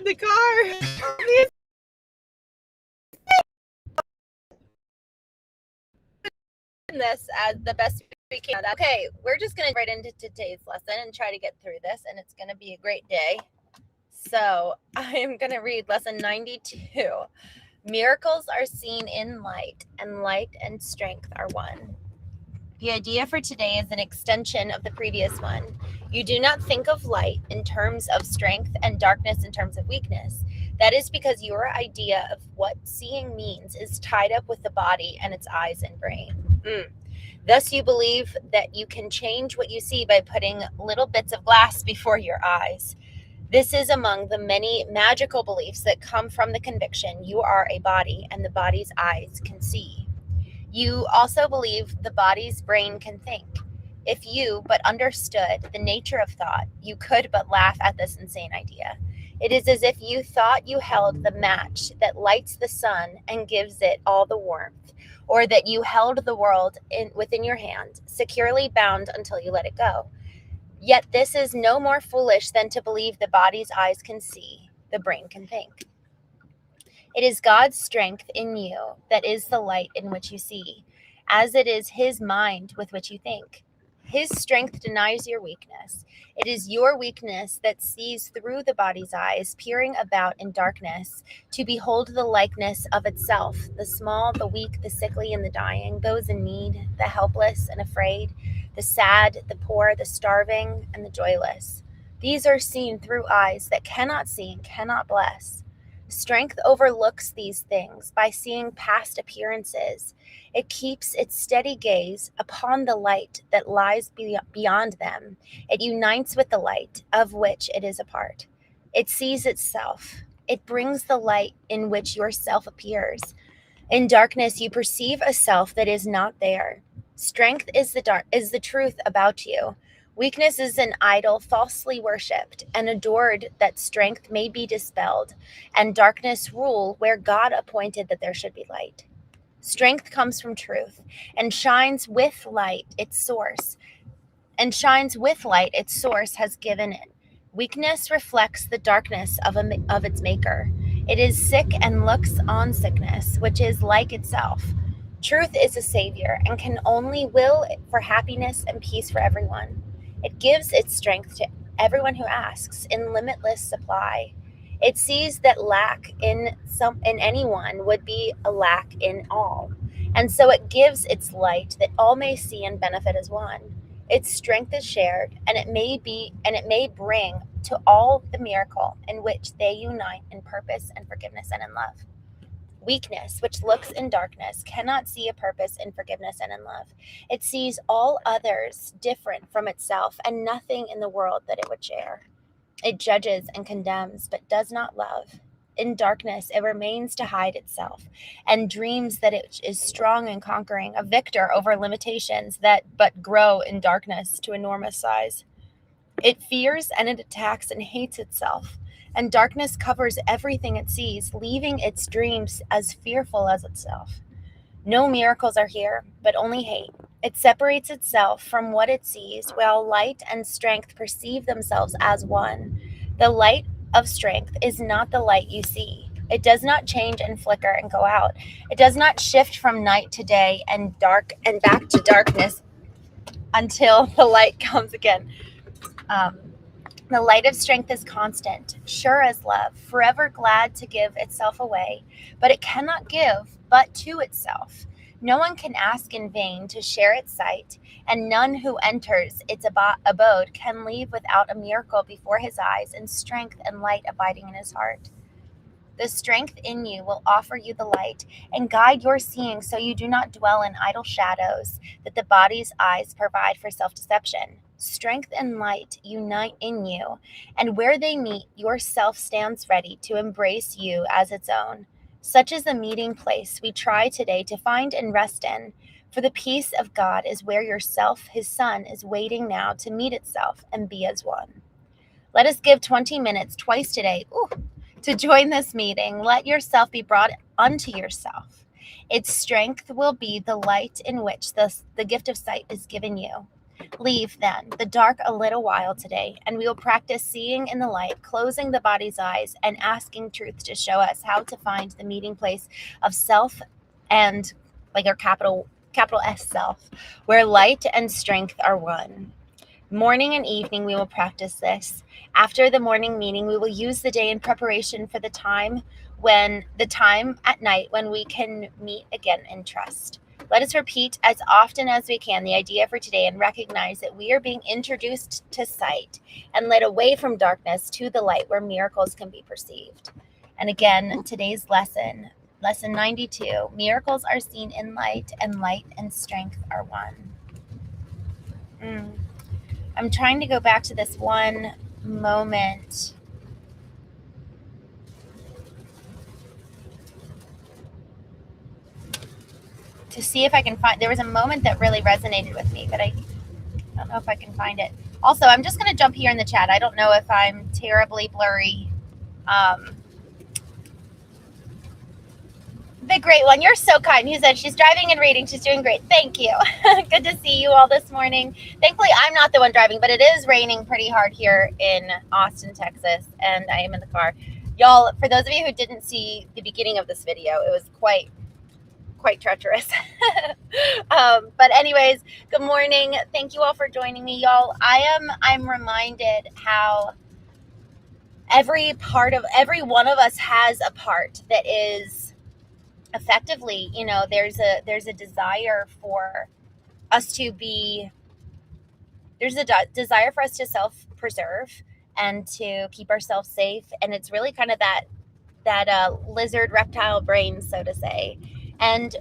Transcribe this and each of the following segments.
the car. This as the best we can. Okay, we're just going to right into today's lesson and try to get through this, and it's going to be a great day. So I am going to read lesson 92. Miracles are seen in light, and light and strength are one. The idea for today is an extension of the previous one. You do not think of light in terms of strength and darkness in terms of weakness. That is because your idea of what seeing means is tied up with the body and its eyes and brain. Thus, you believe that you can change what you see by putting little bits of glass before your eyes. This is among the many magical beliefs that come from the conviction you are a body and the body's eyes can see. You also believe the body's brain can think. If you but understood the nature of thought, you could but laugh at this insane idea. It is as if you thought you held the match that lights the sun and gives it all the warmth, or that you held the world within your hand, securely bound until you let it go. Yet this is no more foolish than to believe the body's eyes can see, the brain can think. It is God's strength in you that is the light in which you see, as it is his mind with which you think. His strength denies your weakness. It is your weakness that sees through the body's eyes, peering about in darkness, to behold the likeness of itself, the small, the weak, the sickly, and the dying, those in need, the helpless and afraid, the sad, the poor, the starving, and the joyless. These are seen through eyes that cannot see and cannot bless. Strength overlooks these things by seeing past appearances. It keeps its steady gaze upon the light that lies beyond them. It unites with the light of which it is a part. It sees itself. It brings the light in which yourself appears. In darkness, you perceive a self that is not there. Strength is the truth about you. Weakness is an idol falsely worshipped and adored that strength may be dispelled, and darkness rule where God appointed that there should be light. Strength comes from truth and shines with light its source has given it. Weakness reflects the darkness of its maker. It is sick and looks on sickness, which is like itself. Truth is a savior and can only will for happiness and peace for everyone. It gives its strength to everyone who asks in limitless supply. It sees that lack in anyone would be a lack in all. And so it gives its light that all may see and benefit as one. Its strength is shared, and it may bring to all the miracle in which they unite in purpose and forgiveness and in love. Weakness, which looks in darkness, cannot see a purpose in forgiveness and in love. It sees all others different from itself and nothing in the world that it would share. It judges and condemns, but does not love. In darkness, it remains to hide itself and dreams that it is strong and conquering, a victor over limitations that but grow in darkness to enormous size. It fears and it attacks and hates itself. And darkness covers everything it sees, leaving its dreams as fearful as itself. No miracles are here, but only hate. It separates itself from what it sees, while light and strength perceive themselves as one. The light of strength is not the light you see. It does not change and flicker and go out. It does not shift from night to day and dark and back to darkness until the light comes again. The light of strength is constant, sure as love, forever glad to give itself away, but it cannot give but to itself. No one can ask in vain to share its sight, and none who enters its abode can leave without a miracle before his eyes and strength and light abiding in his heart. The strength in you will offer you the light and guide your seeing so you do not dwell in idle shadows that the body's eyes provide for self-deception. Strength and light unite in you, and where they meet, your self stands ready to embrace you as its own. Such is the meeting place we try today to find and rest in, for the peace of God is where yourself, his son, is waiting now to meet itself and be as one. Let us give 20 minutes twice today to join this meeting. Let yourself be brought unto yourself. Its strength will be the light in which the gift of sight is given you. Leave, then, the dark a little while today, and we will practice seeing in the light, closing the body's eyes, and asking truth to show us how to find the meeting place of self and, like our capital S self, where light and strength are one. Morning and evening, we will practice this. After the morning meeting, we will use the day in preparation for the time at night when we can meet again in trust. Let us repeat as often as we can the idea for today and recognize that we are being introduced to sight and led away from darkness to the light where miracles can be perceived. And again, today's lesson 92, miracles are seen in light, and light and strength are one. I'm trying to go back to this one moment. To see if I can find, there was a moment that really resonated with me, but I don't know if I can find it. Also, I'm just going to jump here in the chat. I don't know if I'm terribly blurry. The great one, you're so kind. He said she's driving and reading. She's doing great. Thank you. Good to see you all this morning. Thankfully, I'm not the one driving, but it is raining pretty hard here in Austin, Texas, and I am in the car. Y'all, for those of you who didn't see the beginning of this video, it was quite treacherous. But anyways, good morning. Thank you all for joining me, y'all. I'm reminded how every one of us has a part that is effectively, there's a desire for us to be, there's a desire for us to self-preserve and to keep ourselves safe. And it's really kind of that lizard reptile brain, so to say. And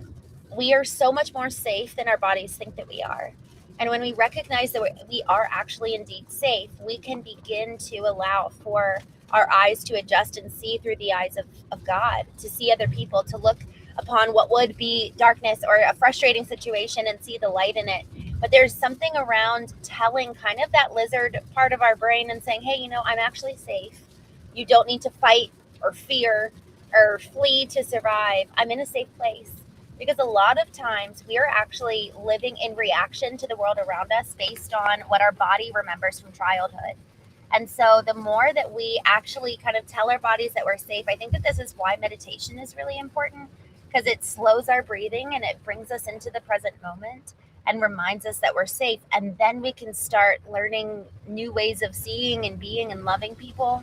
we are so much more safe than our bodies think that we are. And when we recognize that we are actually indeed safe, we can begin to allow for our eyes to adjust and see through the eyes of God, to see other people, to look upon what would be darkness or a frustrating situation and see the light in it. But there's something around telling kind of that lizard part of our brain and saying, hey, I'm actually safe. You don't need to fight or fear or flee to survive. I'm in a safe place. Because a lot of times we are actually living in reaction to the world around us based on what our body remembers from childhood. And so the more that we actually kind of tell our bodies that we're safe, I think that this is why meditation is really important, because it slows our breathing and it brings us into the present moment and reminds us that we're safe. And then we can start learning new ways of seeing and being and loving people.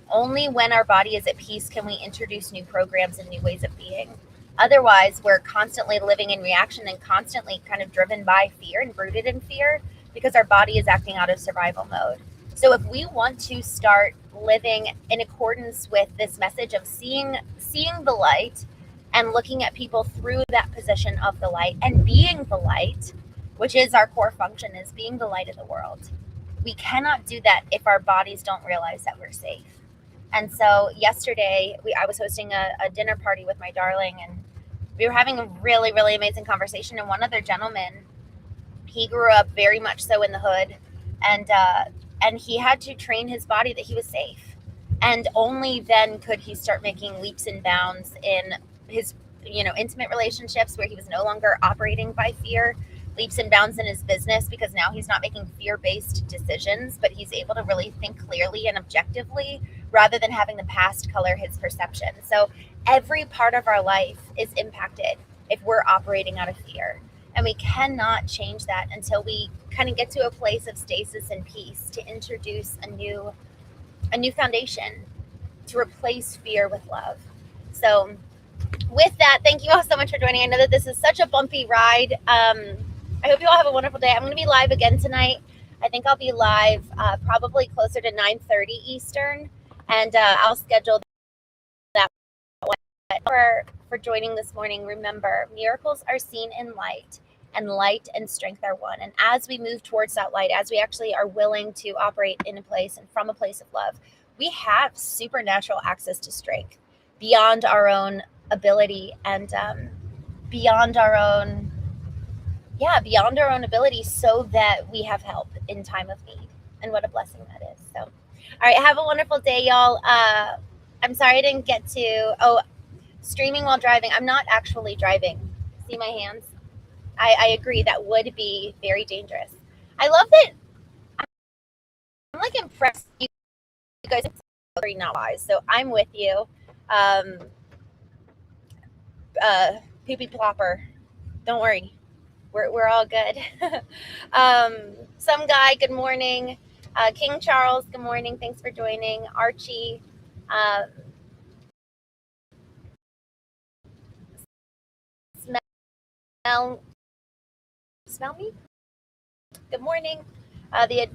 Only when our body is at peace can we introduce new programs and new ways of being. Otherwise, we're constantly living in reaction and constantly kind of driven by fear and rooted in fear because our body is acting out of survival mode. So if we want to start living in accordance with this message of seeing the light and looking at people through that position of the light and being the light, which is our core function, is being the light of the world, we cannot do that if our bodies don't realize that we're safe. And so yesterday, I was hosting a dinner party with my darling, and we were having a really, really amazing conversation. And one other gentleman, he grew up very much so in the hood, and he had to train his body that he was safe. And only then could he start making leaps and bounds in his, intimate relationships where he was no longer operating by fear, leaps and bounds in his business because now he's not making fear-based decisions, but he's able to really think clearly and objectively rather than having the past color his perception. So every part of our life is impacted if we're operating out of fear. And we cannot change that until we kind of get to a place of stasis and peace to introduce a new foundation to replace fear with love. So with that, thank you all so much for joining. I know that this is such a bumpy ride. I hope you all have a wonderful day. I'm going to be live again tonight. I think I'll be live probably closer to 9:30 Eastern, and I'll schedule that one. For joining this morning, remember, miracles are seen in light, and light and strength are one. And as we move towards that light, as we actually are willing to operate in a place and from a place of love, we have supernatural access to strength beyond our own ability and beyond our own ability, so that we have help in time of need. And what a blessing that is. So, all right, have a wonderful day, y'all. I'm sorry I didn't get to, streaming while driving. I'm not actually driving. See my hands? I agree, that would be very dangerous. I love that. I'm like impressed. You guys are not wise, so I'm with you. Um, Poopy plopper, don't worry, we're all good. Some guy, good morning. King Charles, good morning. Thanks for joining. Archie, smell smell me. Good morning. The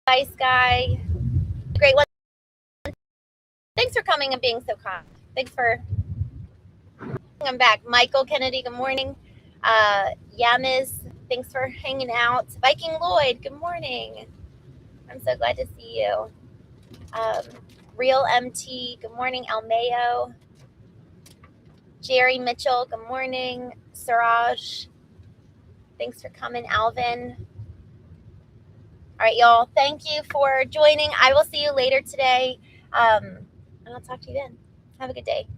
advice guy, great one. Thanks for coming and being so kind. Thanks for coming back. Michael Kennedy, good morning. Yamiz, thanks for hanging out. Viking Lloyd, good morning. I'm so glad to see you. Um, Real MT, good morning. Almayo, Jerry Mitchell, good morning. Suraj, thanks for coming. Alvin. All right, y'all. Thank you for joining. I will see you later today. And I'll talk to you then. Have a good day.